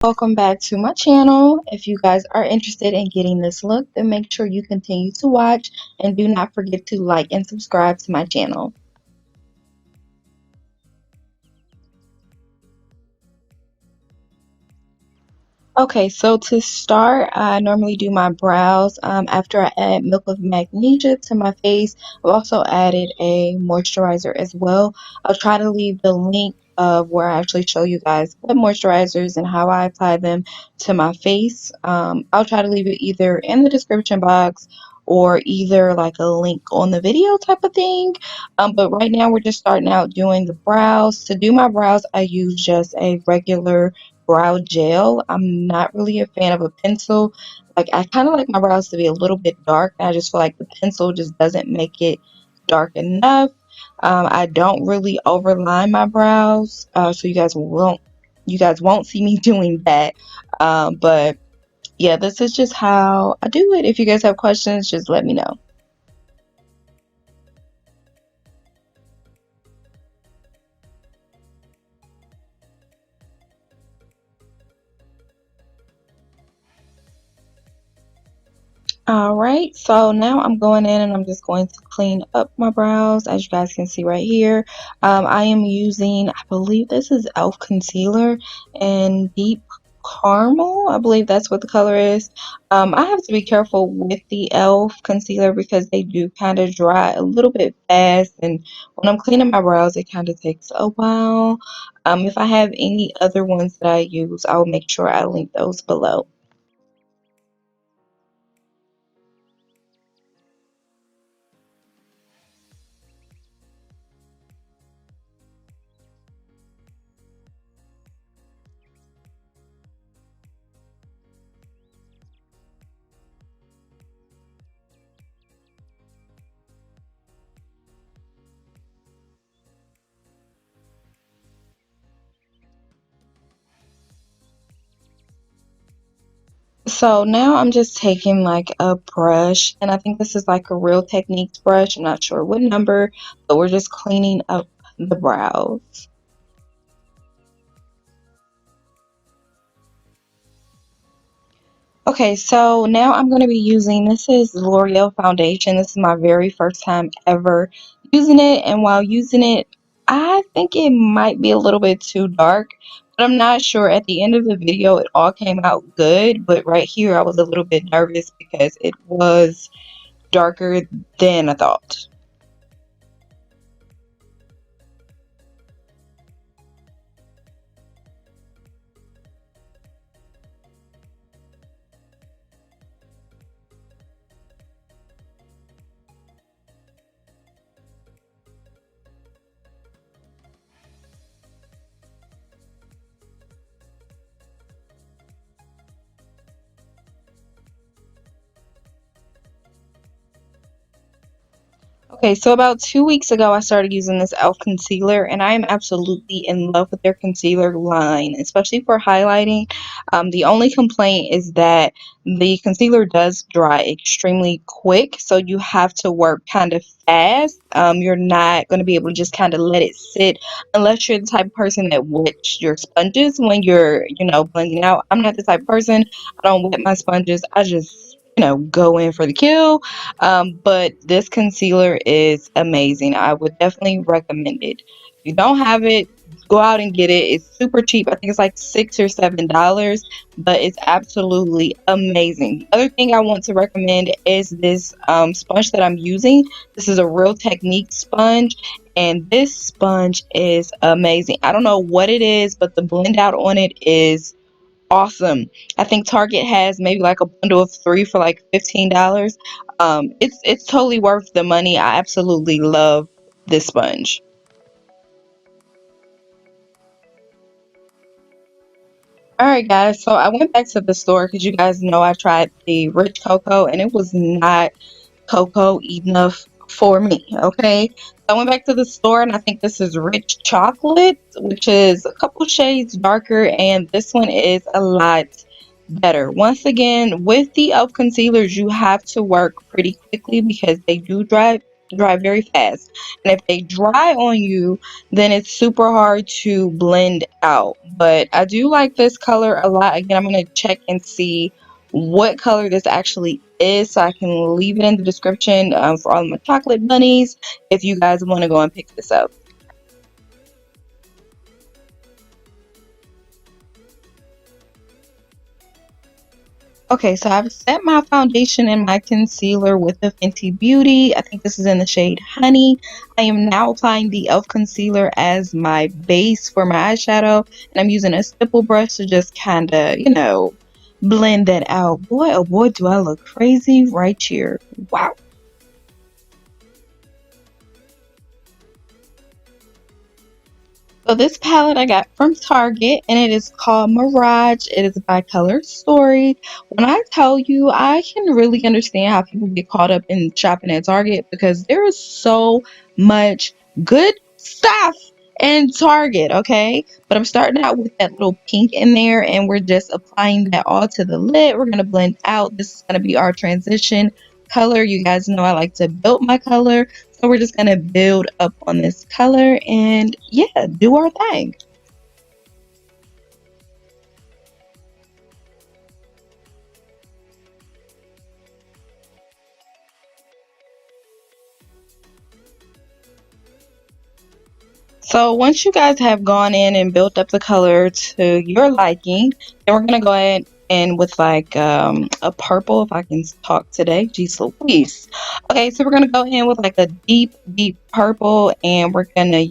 Welcome back to my channel. If you guys are interested in getting this look, then make sure you continue to watch and do not forget to like and subscribe to my channel. Okay, so to start, I normally do my brows after I add milk of magnesia to my face. I've also added a moisturizer as well. I'll try to leave the link of where I actually show you guys what moisturizers and how I apply them to my face. I'll try to leave it either in the description box or either like a link on the video type of thing. But right now we're just starting out doing the brows. To do my brows, I use just a regular brow gel. I'm not really a fan of a pencil. Like I kind of like my brows to be a little bit dark, and I just feel like the pencil just doesn't make it dark enough. I don't really overline my brows, so you guys won't see me doing that. But yeah, this is just how I do it. If you guys have questions, just let me know. Alright, so now I'm going in and I'm just going to clean up my brows, as you guys can see right here. I am using, I believe this is e.l.f. concealer in deep caramel. I believe that's what the color is. I have to be careful with the e.l.f. concealer because they do kind of dry a little bit fast, and when I'm cleaning my brows it kind of takes a while. If I have any other ones that I use, I'll make sure I link those below. So now I'm just taking like a brush, and I think this is like a Real Techniques brush. I'm not sure what number, but we're just cleaning up the brows. Okay, so now I'm going to be using, this is L'Oreal foundation. This is my very first time ever using it, and while using it, I think it might be a little bit too dark, but I'm not sure. At the end of the video, it all came out good, but right here, I was a little bit nervous because it was darker than I thought. Okay, so about 2 weeks ago, I started using this e.l.f. concealer, and I am absolutely in love with their concealer line, especially for highlighting. The only complaint is that the concealer does dry extremely quick, so you have to work kind of fast. You're not going to be able to just kind of let it sit unless you're the type of person that wets your sponges when you're blending out. I'm not the type of person. I don't wet my sponges. I just go in for the kill. But this concealer is amazing. I would definitely recommend it. If you don't have it, go out and get it. It's super cheap. I think it's like $6 or $7, but it's absolutely amazing. The other thing I want to recommend is this sponge that I'm using. This is a Real Technique sponge, and this sponge is amazing. I don't know what it is, but the blend out on it is awesome. I think Target has maybe like a bundle of three for like $15. It's totally worth the money. I absolutely love this sponge. All right, guys. So I went back to the store because you guys know I tried the rich cocoa and it was not cocoa enough for me. Okay, so I went back to the store and I think this is rich chocolate, which is a couple shades darker, and this one is a lot better. Once again, with the e.l.f. concealers, you have to work pretty quickly because they do dry. dry very fast. And if they dry on you, then it's super hard to blend out. But I do like this color a lot. Again, I'm going to check and see what color this actually is so I can leave it in the description for all of my chocolate bunnies if you guys want to go and pick this up. Okay, so I've set my foundation and my concealer with the Fenty Beauty. I think this is in the shade Honey. I am now applying the e.l.f. concealer as my base for my eyeshadow. And I'm using a stipple brush to just kind of, blend that out. Boy, oh boy, do I look crazy right here. Wow. So this palette I got from Target and it is called Mirage. It is by Color Story. When I tell you, I can really understand how people get caught up in shopping at Target because there is so much good stuff in Target, okay? But I'm starting out with that little pink in there and we're just applying that all to the lid. We're going to blend out. This is going to be our transition color. You guys know I like to build my color. So we're just gonna build up on this color and yeah, do our thing. So once you guys have gone in and built up the color to your liking, then we're gonna go ahead and with like a purple, if I can talk today. Jeez Louise. Okay, so we're gonna go in with like a deep, deep purple, and we're gonna,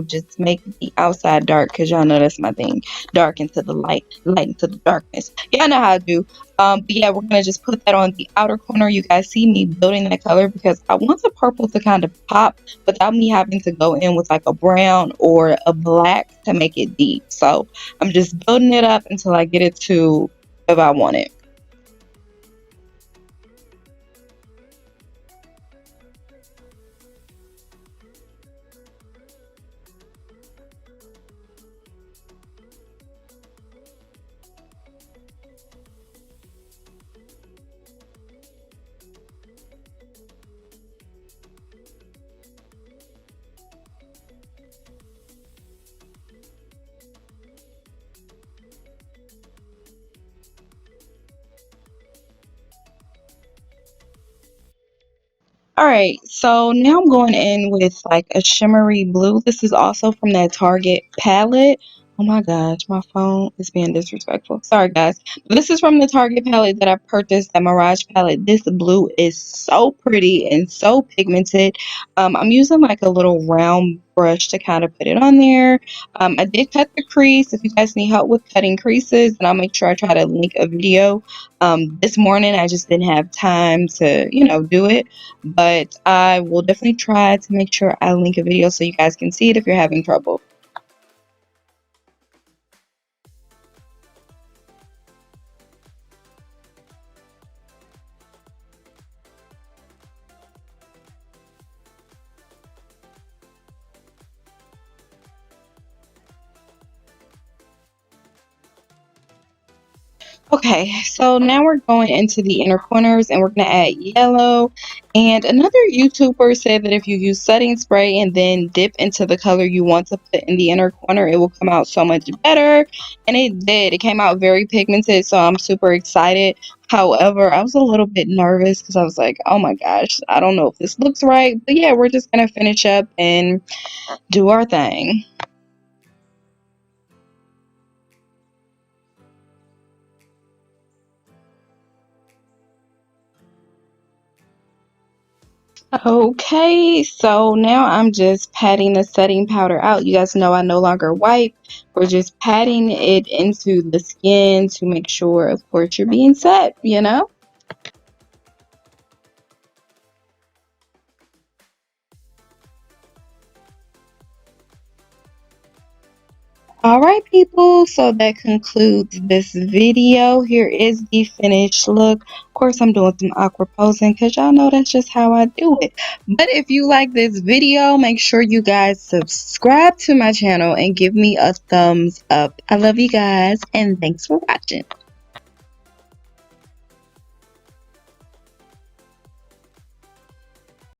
just make the outside dark because y'all know that's my thing. Dark into the light, light into the darkness. Y'all know how I do. But yeah, we're gonna just put that on the outer corner. You guys see me building that color because I want the purple to kind of pop without me having to go in with like a brown or a black to make it deep. So I'm just building it up until I get it to if I want it. All right, so now I'm going in with like a shimmery blue. This is also from that Target palette. Oh my gosh, my phone is being disrespectful. Sorry, guys. This is from the Target palette that I purchased, the Mirage palette. This blue is so pretty and so pigmented. I'm using like a little round brush to kind of put it on there. I did cut the crease. If you guys need help with cutting creases, then I'll make sure I try to link a video. This morning, I just didn't have time to, do it, but I will definitely try to make sure I link a video so you guys can see it if you're having trouble. Okay, so now we're going into the inner corners and we're going to add yellow. And another YouTuber said that if you use setting spray and then dip into the color you want to put in the inner corner, it will come out so much better. And it did. It came out very pigmented, so I'm super excited. However, I was a little bit nervous because I was like, oh my gosh, I don't know if this looks right. But yeah, we're just going to finish up and do our thing. Okay, so now I'm just patting the setting powder out. You guys know I no longer wipe. We're just patting it into the skin to make sure, of course, you're being set. All right, people, so that concludes this video. Here is the finished look. Of course, I'm doing some awkward posing because y'all know that's just how I do it. But if you like this video, make sure you guys subscribe to my channel and give me a thumbs up. I love you guys, and thanks for watching.